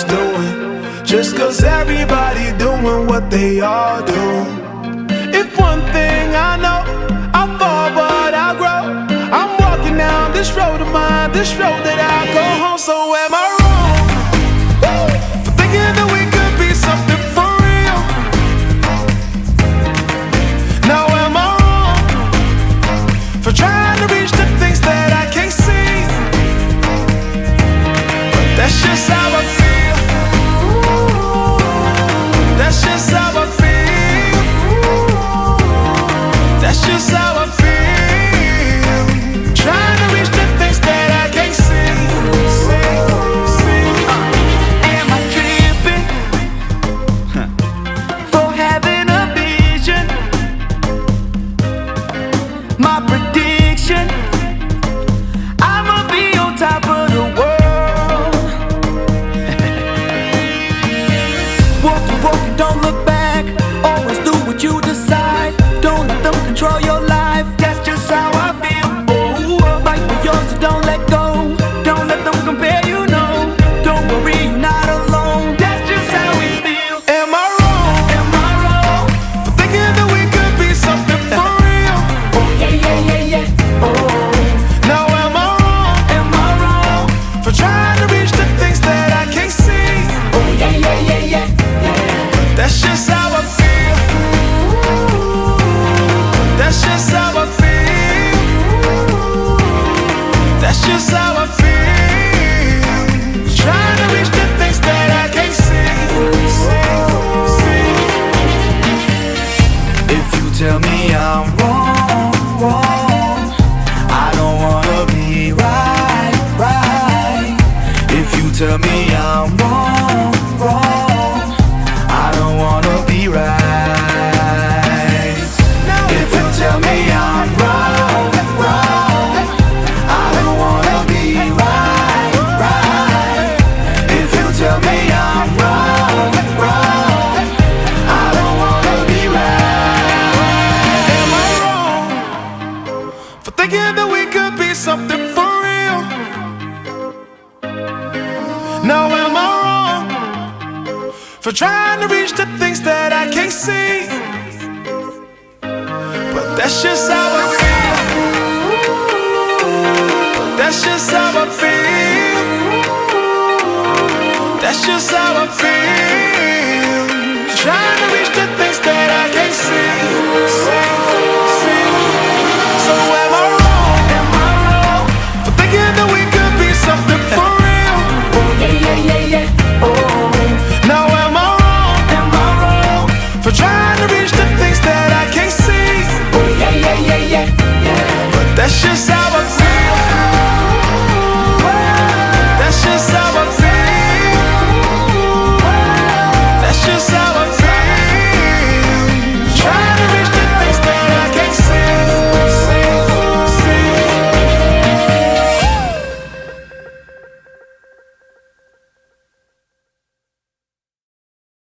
doing, just 'cause everybody doing what they all do. If one thing I know, I fall but I grow. I'm walking down this road of mine, this road that I go home. So am I wrong for thinking that we could be something for real? Now am I wrong for trying to reach the things that I can't see? But that's just how I feel. That's just how I feel. That's just how I feel. Trying to reach the things that I can't see. Am I tripping for having a vision? My prediction, I'ma be on top of the world. Walk and don't look back. Always do what you decide. Don't let them control your life. That's just how I feel. Oh, fight for yours, so don't let go. Don't let them compare, you know. Don't worry, you're not alone. That's just how we feel. Am I wrong? Am I wrong? For thinking that we could be something for real? Oh yeah. Oh, Now am I wrong? am I wrong? For trying to reach the things that I can't see? Oh yeah. That's just how I feel. That's just how I feel. That's just how I feel. Trying to reach the things that I can't see. If you tell me I'm wrong, I don't wanna be right. If you tell me I'm wrong, I don't wanna be right. If you tell me I'm wrong, I don't wanna be right. If you tell me I'm wrong, I don't wanna be right. Am I wrong for thinking that we could be something for real? Now am I wrong for trying to reach the things that I can't see? But that's just how I feel. That's just how I feel. That's just how I feel.